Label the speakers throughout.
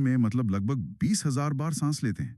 Speaker 1: में मतलब लगभग 20,000 बार सांस लेते हैं,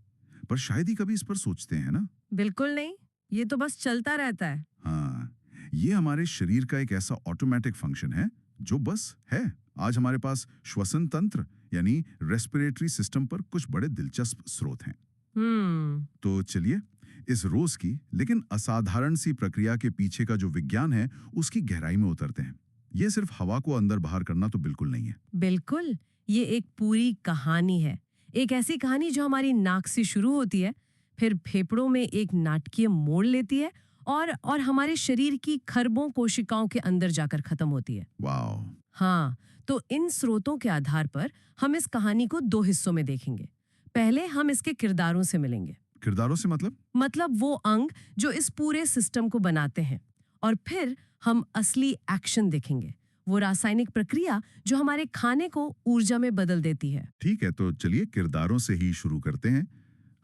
Speaker 1: पर शायद ही कभी इस पर सोचते हैं ना।
Speaker 2: बिल्कुल नहीं। ये तो बस चलता रहता है।
Speaker 1: हाँ, ये हमारे शरीर का एक ऐसा ऑटोमेटिक फंक्शन है जो बस है। आज हमारे पास श्वसन तंत्र यानी रेस्पिरेटरी सिस्टम पर कुछ बड़े दिलचस्प स्रोत हैं।
Speaker 2: हम्म।
Speaker 1: तो चलिए इस रोज की लेकिन असाधारण सी प्रक्रिया के पीछे का जो विज्ञान है उसकी गहराई में उतरते हैं। ये सिर्फ हवा को अंदर बाहर करना तो बिल्कुल नहीं है।
Speaker 2: बिल्कुल। ये एक पूरी कहानी है। एक ऐसी कहानी जो हमारी नाक से शुरू होती है, फिर फेफड़ों में एक नाटकीय मोड़ लेती है और हमारे शरीर की खरबों कोशिकाओं के अंदर जाकर खत्म होती है।
Speaker 1: वाह।
Speaker 2: हाँ, तो इन स्रोतों के आधार पर हम इस कहानी को दो हिस्सों में देखेंगे। पहले हम इसके किरदारों से मिलेंगे,
Speaker 1: किरदारों से
Speaker 2: मतलब वो अंग जो इस पूरे सिस्टम को बनाते हैं। और फिर हम असली एक्शन देखेंगे, वो रासायनिक प्रक्रिया जो हमारे खाने को ऊर्जा में बदल देती है।
Speaker 1: ठीक है, तो चलिए किरदारों से ही शुरू करते हैं।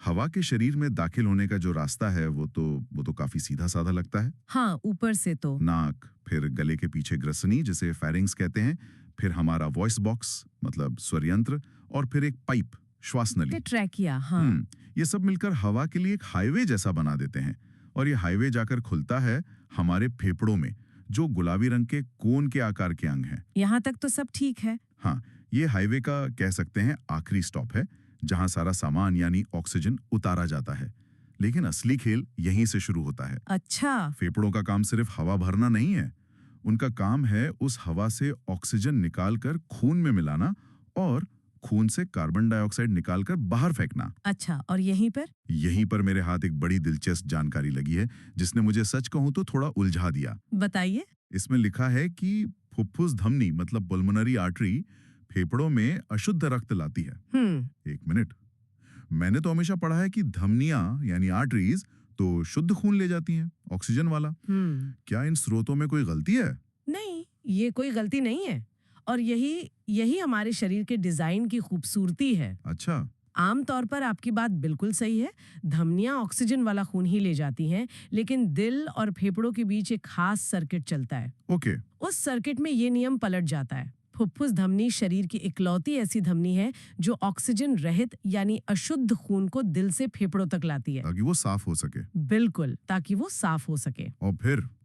Speaker 1: हवा के शरीर में दाखिल होने का जो रास्ता है वो तो काफी सीधा साधा लगता है।
Speaker 2: हाँ, ऊपर से तो
Speaker 1: नाक, फिर गले के पीछे ग्रसनी जिसे फेरिंग्स कहते हैं, फिर हमारा वॉइस बॉक्स मतलब स्वर यंत्र, और फिर एक पाइप श्वास नली।
Speaker 2: ट्रैकिया। हाँ।
Speaker 1: ये सब मिलकर हवा के लिए एक हाईवे जैसा बना देते हैं। और ये हाईवे जाकर खुलता है हमारे फेफड़ों में, जो गुलाबी रंग के कोन के आकार के अंग हैं।
Speaker 2: यहाँ तक तो सब ठीक है।
Speaker 1: हाँ, ये हाईवे का कह सकते हैं आखिरी स्टॉप है, जहां सारा सामान यानी ऑक्सीजन उतारा जाता है। लेकिन असली खेल यहीं से शुरू होता है।
Speaker 2: अच्छा।
Speaker 1: फेफड़ों का काम सिर्फ हवा भरना नहीं है, उनका काम है उस हवा से ऑक्सीजन निकालकर खून में मिलाना और खून से कार्बन डाइऑक्साइड निकालकर बाहर फेंकना।
Speaker 2: अच्छा, और
Speaker 1: यहीं पर मेरे हाथ एक बड़ी दिलचस्प जानकारी लगी है, जिसने मुझे सच कहूं तो थोड़ा उलझा दिया।
Speaker 2: बताइए।
Speaker 1: इसमें लिखा है कि फुफ्फुस धमनी मतलब पल्मोनरी आर्टरी फेफड़ों में अशुद्ध रक्त लाती है। एक मिनट, मैंने तो हमेशा पढ़ा है कि धमनियां यानी आर्टरीज तो शुद्ध खून ले जाती हैं, ऑक्सीजन वाला। क्या इन स्रोतों में कोई गलती है?
Speaker 2: नहीं, ये कोई गलती नहीं है। और यही यही हमारे शरीर के डिजाइन की खूबसूरती है।
Speaker 1: अच्छा।
Speaker 2: आमतौर पर आपकी बात बिल्कुल सही है। धमनियां ऑक्सीजन वाला खून ही ले जाती हैं, लेकिन दिल और फेफड़ों के बीच एक खास सर्किट चलता है।
Speaker 1: ओके।
Speaker 2: उस सर्किट में ये नियम पलट जाता है। फुफ्फुस धमनी शरीर की इकलौती ऐसी धमनी है जो ऑक्सीजन रहित यानी अशुद्ध खून को दिल से फेफड़ों तक लाती है।
Speaker 1: ताकि वो साफ हो सके।
Speaker 2: बिल्कुल, ताकि वो साफ हो सके।
Speaker 1: और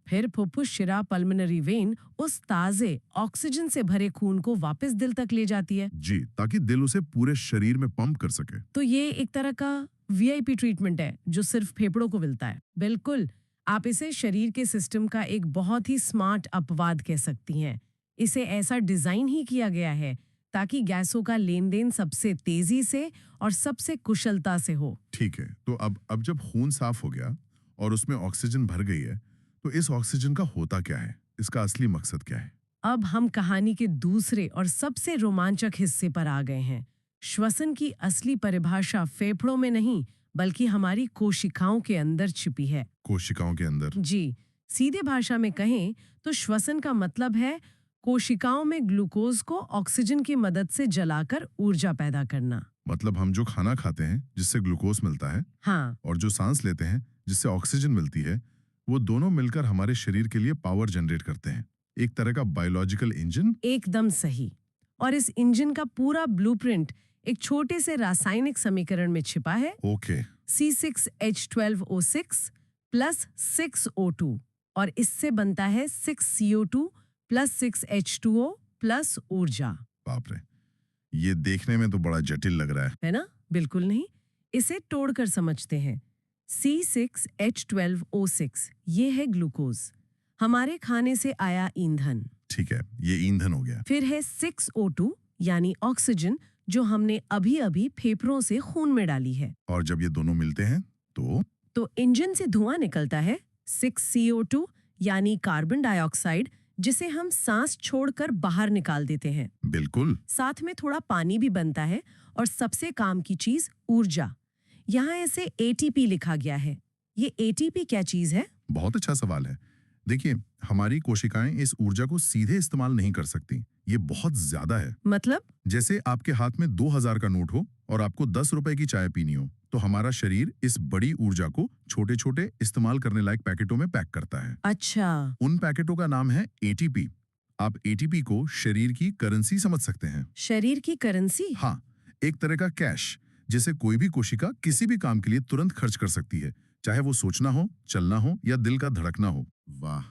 Speaker 2: फिर फुफ्फुस शिरा पल्मोनरी वेन उस ताजे ऑक्सीजन से भरे खून को वापस दिल तक ले जाती है।
Speaker 1: जी, ताकि दिल उसे पूरे शरीर में पंप कर सके।
Speaker 2: तो ये एक तरह का वीआईपी ट्रीटमेंट है जो सिर्फ फेफड़ों को मिलता है। बिल्कुल, आप इसे शरीर के सिस्टम का एक बहुत ही स्मार्ट अपवाद कह सकती हैं। इसे ऐसा डिजाइन ही किया गया है ताकि गैसों का लेन देन सबसे तेजी से और सबसे कुशलता से हो।
Speaker 1: ठीक है, तो अब जब खून साफ हो गया और उसमें ऑक्सीजन भर गई है, तो इस ऑक्सीजन का होता क्या है? इसका असली मकसद क्या है?
Speaker 2: अब हम कहानी के दूसरे और सबसे रोमांचक हिस्से पर आ गए हैं। श्वसन की असली परिभाषा फेफड़ों में नहीं, बल्कि हमारी कोशिकाओं के अंदर छिपी है।
Speaker 1: कोशिकाओं के अंदर?
Speaker 2: जी, सीधे भाषा में कहें तो श्वसन का मतलब है कोशिकाओं में ग्लूकोज को ऑक्सीजन की मदद से जलाकर ऊर्जा पैदा करना।
Speaker 1: मतलब हम जो खाना खाते हैं जिससे ग्लूकोज मिलता है,
Speaker 2: हाँ,
Speaker 1: और जो सांस लेते हैं जिससे ऑक्सीजन मिलती है, वो दोनों मिलकर हमारे शरीर के लिए पावर जनरेट करते हैं। एक तरह का बायोलॉजिकल इंजन।
Speaker 2: एकदम सही। और इस इंजन का पूरा ब्लूप्रिंट एक छोटे से रासायनिक समीकरण में छिपा है।
Speaker 1: ओके।
Speaker 2: C6H12O6 प्लस 6O2, और इससे बनता है 6CO2 प्लस 6H2O प्लस ऊर्जा।
Speaker 1: बाप रे, ये देखने में तो बड़ा जटिल लग रहा
Speaker 2: है ना? बिल्कुल नहीं, इसे तोड़कर समझते हैं। C6H12O6 ये है ग्लूकोज, हमारे खाने से आया ईंधन।
Speaker 1: ठीक है, ये ईंधन हो गया।
Speaker 2: फिर है 6O2 यानी ऑक्सीजन, जो हमने अभी अभी फेफड़ों से खून में डाली है।
Speaker 1: और जब ये दोनों मिलते हैं
Speaker 2: तो इंजन से धुआं निकलता है 6CO2 यानी कार्बन डाइऑक्साइड, जिसे हम सांस छोड़कर बाहर निकाल देते हैं।
Speaker 1: बिल्कुल।
Speaker 2: साथ में थोड़ा पानी भी बनता है, और सबसे काम की चीज ऊर्जा। यहाँ इसे ATP लिखा गया है। ये ATP क्या चीज है?
Speaker 1: बहुत अच्छा सवाल है। देखिए, हमारी कोशिकाएं इस ऊर्जा को सीधे इस्तेमाल नहीं कर सकती। ये बहुत ज्यादा है।
Speaker 2: मतलब?
Speaker 1: जैसे आपके हाथ में 2000 का नोट हो और आपको 10 रुपए की चाय पीनी हो, तो हमारा शरीर इस बड़ी ऊर्जा को छोटे छोटे इस्तेमाल करने लायक पैकेटों में पैक करता है।
Speaker 2: अच्छा।
Speaker 1: उन पैकेटों का नाम है ATP। आप ATP को शरीर की करेंसी समझ सकते हैं।
Speaker 2: शरीर की करेंसी?
Speaker 1: हाँ, एक तरह का कैश जिसे कोई भी कोशिका किसी भी काम के लिए तुरंत खर्च कर सकती है, चाहे वो सोचना हो, चलना हो या दिल का धड़कना हो। वाह!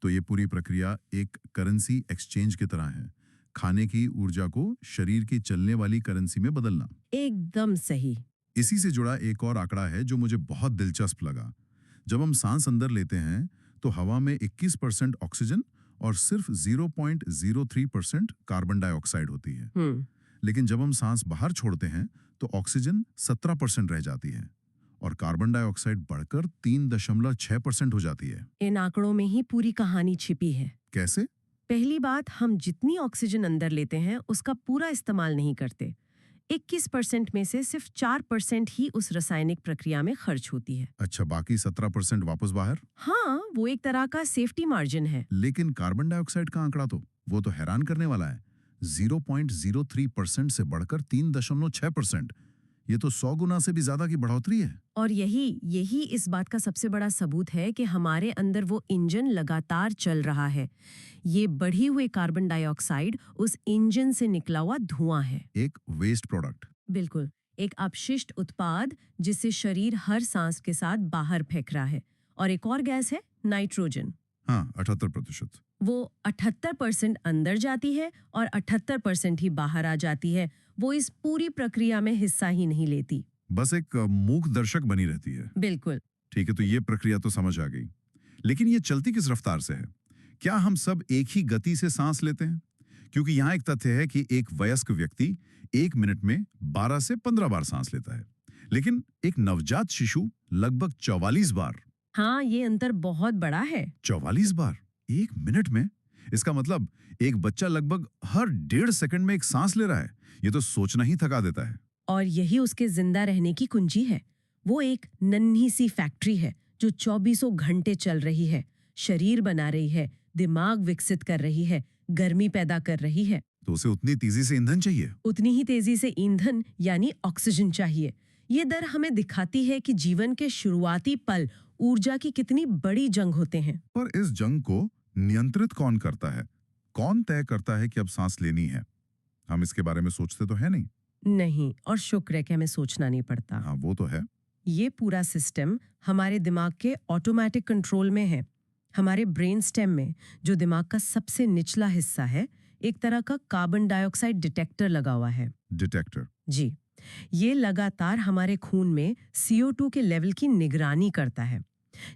Speaker 1: तो ये पूरी प्रक्रिया एक करेंसी एक्सचेंज की तरह है, खाने की ऊर्जा को शरीर की चलने वाली करेंसी में बदलना।
Speaker 2: एकदम सही।
Speaker 1: इसी से जुड़ा एक और आंकड़ा है जो मुझे बहुत दिलचस्प लगा। जब हम सांस अंदर लेते हैं तो हवा में 21% ऑक्सीजन और सिर्फ 0.03% कार्बन डाइऑक्साइड होती है। लेकिन जब हम सांस बाहर छोड़ते हैं तो ऑक्सीजन 17% रह जाती है और कार्बन डाइऑक्साइड बढ़कर 3.6% हो जाती है।
Speaker 2: इन आंकड़ों में ही पूरी कहानी छिपी है।
Speaker 1: कैसे?
Speaker 2: पहली बात, हम जितनी ऑक्सीजन अंदर लेते हैं उसका पूरा इस्तेमाल नहीं करते। 21% में से सिर्फ 4% ही उस रासायनिक प्रक्रिया में खर्च होती है।
Speaker 1: अच्छा, बाकी 17% वापस बाहर?
Speaker 2: हाँ, वो एक तरह का सेफ्टी मार्जिन है।
Speaker 1: लेकिन कार्बन डाइऑक्साइड का आंकड़ा तो वो तो हैरान करने वाला है। 0.03% से बढ़कर 3.6%। ये तो 100 गुना से भी ज्यादा की बढ़ोतरी है।
Speaker 2: और यही इस बात का सबसे बड़ा सबूत है कि हमारे अंदर वो इंजन लगातार चल रहा है। ये बढ़ी हुई कार्बन डाइऑक्साइड उस इंजन से निकला हुआ धुआं है।
Speaker 1: एक वेस्ट प्रोडक्ट।
Speaker 2: बिल्कुल, एक अपशिष्ट उत्पाद जिसे शरीर हर सांस के साथ बाहर फेंक रहा है। और एक और गैस है नाइट्रोजन।
Speaker 1: हाँ, 78%।
Speaker 2: वो 78% अंदर जाती है और 78% ही बाहर आ जाती है। वो इस पूरी प्रक्रिया में हिस्सा ही नहीं लेती।
Speaker 1: बस एक मूक दर्शक बनी रहती है।
Speaker 2: बिल्कुल।
Speaker 1: ठीक है, तो ये प्रक्रिया तो समझ आ गई। लेकिन ये चलती किस रफ्तार से है? क्या हम सब एक ही गति से सांस लेते हैं? क्योंकि यहाँ एक तथ्य है कि एक वयस्क व्यक्ति 1 मिनट में 12 से 15 बार सांस लेता है, लेकिन एक नवजात शिशु लगभग 44 बार।
Speaker 2: हाँ, ये अंतर बहुत बड़ा है।
Speaker 1: 44 बार 1 मिनट में? इसका मतलब एक बच्चा लगभग हर 1.5 सेकंड में एक सांस ले रहा है। ये तो सोचना ही थका देता है।
Speaker 2: और यही उसके जिंदा रहने की कुंजी है। वो एक नन्ही सी फैक्ट्री है जो 24 घंटे चल रही है, शरीर बना रही है, दिमाग विकसित कर रही है, गर्मी पैदा कर रही है।
Speaker 1: तो उसे उतनी तेजी से ईंधन चाहिए?
Speaker 2: उतनी ही तेजी से ईंधन यानी ऑक्सीजन चाहिए। ये दर हमें दिखाती है कि जीवन के शुरुआती पल ऊर्जा की कितनी बड़ी जंग होते हैं।
Speaker 1: पर इस जंग को नियंत्रित कौन करता है? कौन तय करता है कि अब सांस लेनी है? हम इसके बारे में सोचते तो है नहीं।
Speaker 2: नहीं, और शुक्र है कि हमें सोचना नहीं पड़ता।
Speaker 1: हाँ, वो तो है।
Speaker 2: ये पूरा सिस्टम हमारे दिमाग के ऑटोमेटिक कंट्रोल में है। हमारे ब्रेन स्टेम में, जो दिमाग का सबसे निचला हिस्सा है, एक तरह का कार्बन डाइऑक्साइड डिटेक्टर लगा हुआ है।
Speaker 1: डिटेक्टर?
Speaker 2: जी, ये लगातार हमारे खून में CO2 के लेवल की निगरानी करता है।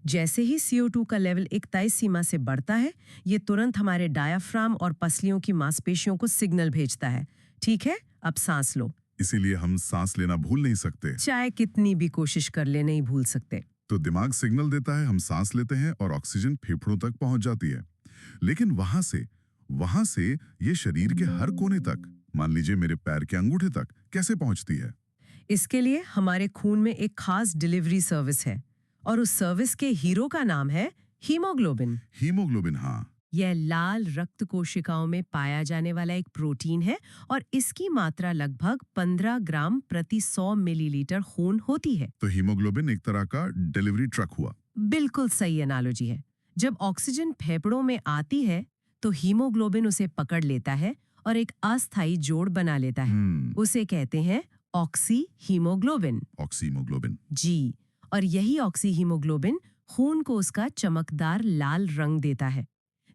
Speaker 2: जैसे ही CO2 का लेवल एक तय सीमा से बढ़ता है, ये तुरंत हमारे डायाफ्राम और पसलियों की मांसपेशियों को सिग्नल भेजता है, ठीक है, अब सांस लो।
Speaker 1: इसीलिए हम सांस लेना भूल नहीं सकते।
Speaker 2: चाहे कितनी भी कोशिश कर ले, नहीं भूल सकते।
Speaker 1: तो दिमाग सिग्नल देता है, हम सांस लेते हैं और ऑक्सीजन फेफड़ों तक पहुंच जाती है। लेकिन वहां से ये शरीर के हर कोने तक, मान लीजिए मेरे पैर के अंगूठे तक, कैसे पहुंचती है?
Speaker 2: इसके लिए हमारे खून में एक खास डिलीवरी सर्विस है और उस सर्विस के हीरो का नाम है हीमोग्लोबिन।
Speaker 1: हीमोग्लोबिन? हाँ।
Speaker 2: यह लाल रक्त कोशिकाओं में पाया जाने वाला एक प्रोटीन है और इसकी मात्रा लगभग 15 ग्राम प्रति 100 मिलीलीटर खून होती है।
Speaker 1: तो हीमोग्लोबिन एक तरह का डिलीवरी ट्रक हुआ।
Speaker 2: बिल्कुल सही एनालॉजी है। जब ऑक्सीजन फेफड़ों में आती है तो हीमोग्लोबिन उसे पकड़ लेता है और एक अस्थायी जोड़ बना लेता है। उसे कहते हैं ऑक्सी हीमोग्लोबिन।
Speaker 1: ऑक्सीहीमोग्लोबिन?
Speaker 2: जी, और यही ऑक्सी हीमोग्लोबिन खून को उसका चमकदार लाल रंग देता है।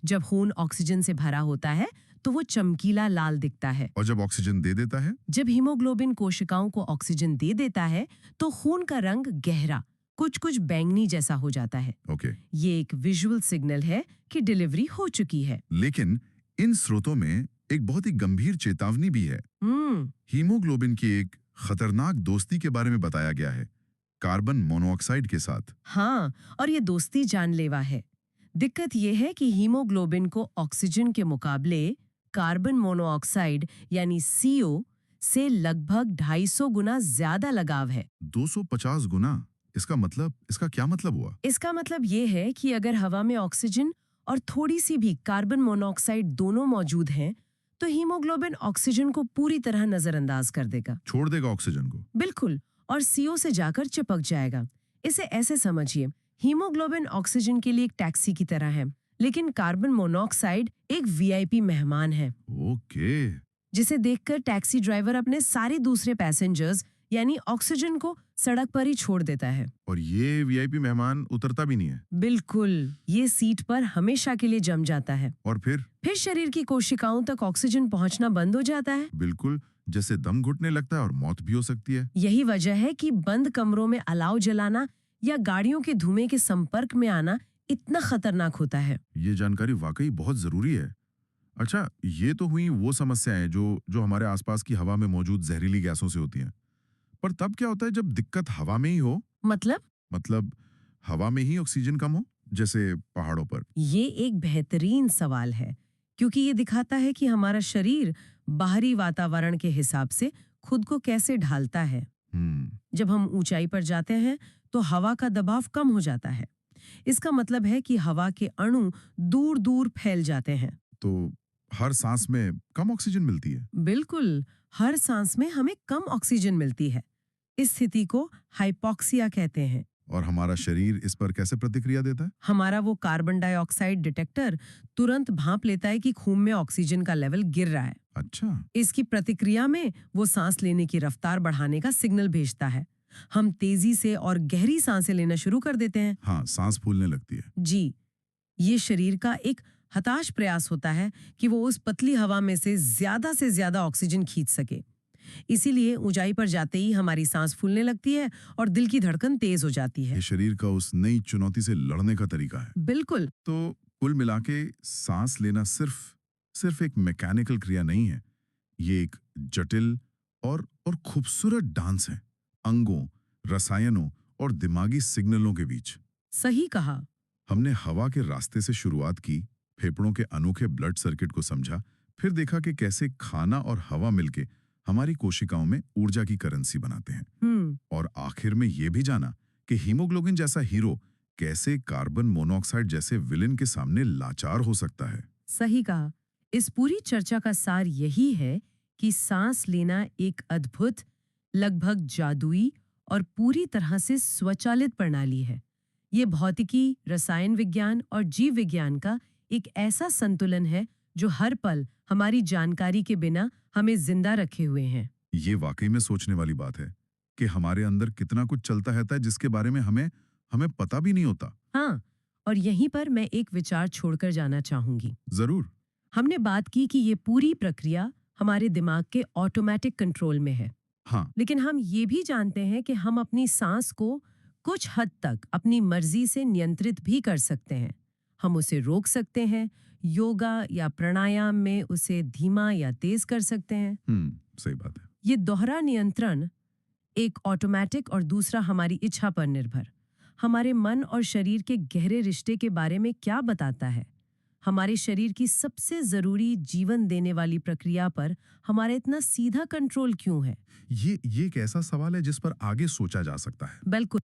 Speaker 2: जब खून ऑक्सीजन से भरा होता है तो वो चमकीला लाल दिखता है।
Speaker 1: और जब ऑक्सीजन दे देता है?
Speaker 2: जब हीमोग्लोबिन कोशिकाओं को ऑक्सीजन दे देता है तो खून का रंग गहरा, कुछ बैंगनी जैसा हो जाता है।
Speaker 1: ओके।
Speaker 2: ये एक विजुअल सिग्नल है कि डिलीवरी हो चुकी है।
Speaker 1: लेकिन इन स्रोतों में एक बहुत ही गंभीर चेतावनी भी है। हीमोग्लोबिन की एक खतरनाक दोस्ती के बारे में बताया गया है, कार्बन मोनोऑक्साइड के साथ।
Speaker 2: हाँ, और ये दोस्ती जानलेवा है। दिक्कत ये है कि हीमोग्लोबिन को ऑक्सीजन के मुकाबले कार्बन मोनोऑक्साइड यानी CO से लगभग 250 गुना ज्यादा लगाव है।
Speaker 1: 250 गुना? इसका क्या मतलब हुआ?
Speaker 2: इसका मतलब ये है कि अगर हवा में ऑक्सीजन और थोड़ी सी भी कार्बन मोनोऑक्साइड दोनों मौजूद हैं, तो हीमोग्लोबिन ऑक्सीजन को पूरी तरह नजरअंदाज कर देगा।
Speaker 1: छोड़ देगा ऑक्सीजन को?
Speaker 2: बिल्कुल, और CO से जाकर चिपक जाएगा। इसे ऐसे समझिए, हीमोग्लोबिन ऑक्सीजन के लिए एक टैक्सी की तरह है, लेकिन कार्बन मोनोऑक्साइड एक VIP मेहमान है।
Speaker 1: ओके,
Speaker 2: जिसे देखकर टैक्सी ड्राइवर अपने सारे दूसरे पैसेंजर्स यानी ऑक्सीजन को सड़क पर ही छोड़ देता है।
Speaker 1: और ये वीआईपी मेहमान उतरता भी नहीं है।
Speaker 2: बिल्कुल, ये सीट पर हमेशा के लिए जम जाता है।
Speaker 1: और
Speaker 2: फिर शरीर की कोशिकाओं तक ऑक्सीजन पहुंचना बंद हो जाता है।
Speaker 1: बिल्कुल, जैसे दम घुटने लगता है और मौत भी हो सकती है।
Speaker 2: यही वजह है कि बंद कमरों में अलाव जलाना या गाड़ियों के धुएं के संपर्क में आना इतना खतरनाक होता है।
Speaker 1: ये जानकारी वाकई बहुत जरूरी है। अच्छा, ये तो हुई वो समस्याएं जो जो हमारे आसपास की हवा में मौजूद जहरीली गैसों से होती हैं। पर तब क्या होता है जब दिक्कत हवा में ही हो? मतलब हवा में ही ऑक्सीजन कम हो, जैसे पहाड़ों पर।
Speaker 2: ये एक बेहतरीन सवाल है, क्योंकि ये दिखाता है कि हमारा शरीर बाहरी वातावरण के हिसाब से खुद को कैसे ढालता है। जब हम ऊंचाई पर जाते हैं तो हवा का दबाव कम हो जाता है। इसका मतलब है कि हवा के अणु दूर दूर फैल जाते हैं।
Speaker 1: तो हर सांस में कम ऑक्सीजन मिलती है।
Speaker 2: बिल्कुल, हर सांस में हमें कम ऑक्सीजन मिलती है। इस स्थिति को हाइपोक्सिया कहते हैं।
Speaker 1: और हमारा शरीर इस पर कैसे प्रतिक्रिया देता है?
Speaker 2: हमारा वो कार्बन डाइऑक्साइड डिटेक्टर तुरंत भांप लेता है कि खून में ऑक्सीजन का लेवल गिर रहा है।
Speaker 1: अच्छा।
Speaker 2: इसकी प्रतिक्रिया में वो सांस लेने की रफ्तार बढ़ाने का सिग्नल भेजता है। हम तेजी से और गहरी सांसें लेना शुरू कर देते हैं।
Speaker 1: हाँ, सांस फूलने लगती है।
Speaker 2: जी, ये शरीर का एक हताश प्रयास होता है कि वो उस पतली हवा में से ज्यादा ऑक्सीजन खींच सके। इसीलिए ऊंचाई पर जाते ही हमारी सांस फूलने लगती है और दिल की धड़कन तेज हो जाती है।
Speaker 1: ये शरीर का उस नई चुनौती से लड़ने का तरीका है।
Speaker 2: बिल्कुल।
Speaker 1: तो कुल मिला के सांस लेना सिर्फ एक मैकेनिकल क्रिया नहीं है। ये एक जटिल और खूबसूरत डांस है, अंगों, रसायनों और दिमागी सिग्नलों के बीच।
Speaker 2: सही कहा।
Speaker 1: हमने हवा के रास्ते से शुरुआत की, फेफड़ों के अनोखे ब्लड सर्किट को समझा, फिर देखा कि कैसे खाना और हवा मिलके हमारी कोशिकाओं में ऊर्जा की करेंसी बनाते हैं। और आखिर में ये भी जाना कि हीमोग्लोबिन जैसा हीरो कैसे कार्बन मोनोऑक्साइड जैसे विलेन के सामने लाचार हो सकता है।
Speaker 2: सही कहा। इस पूरी चर्चा का सार यही है कि सांस लेना एक अद्भुत, लगभग जादुई और पूरी तरह से स्वचालित प्रणाली है। ये भौतिकी, रसायन विज्ञान और जीव विज्ञान का एक ऐसा संतुलन है जो हर पल हमारी जानकारी के बिना हमें जिंदा रखे हुए हैं।
Speaker 1: ये वाकई में सोचने वाली बात है कि हमारे अंदर कितना कुछ चलता रहता है जिसके बारे में हमें पता भी नहीं होता।
Speaker 2: हाँ, और यहीं पर मैं एक विचार छोड़कर जाना चाहूंगी।
Speaker 1: जरूर।
Speaker 2: हमने बात की कि ये पूरी प्रक्रिया हमारे दिमाग के ऑटोमेटिक कंट्रोल में है।
Speaker 1: हाँ।
Speaker 2: लेकिन हम ये भी जानते हैं कि हम अपनी सांस को कुछ हद तक अपनी मर्जी से नियंत्रित भी कर सकते हैं। हम उसे रोक सकते हैं, योगा या प्राणायाम में उसे धीमा या तेज कर सकते हैं।
Speaker 1: सही बात है।
Speaker 2: ये दोहरा नियंत्रण, एक ऑटोमेटिक और दूसरा हमारी इच्छा पर निर्भर, हमारे मन और शरीर के गहरे रिश्ते के बारे में क्या बताता है? हमारे शरीर की सबसे जरूरी जीवन देने वाली प्रक्रिया पर हमारा इतना सीधा कंट्रोल क्यों है?
Speaker 1: ये एक ऐसा सवाल है जिस पर आगे सोचा जा सकता है।
Speaker 2: बिल्कुल।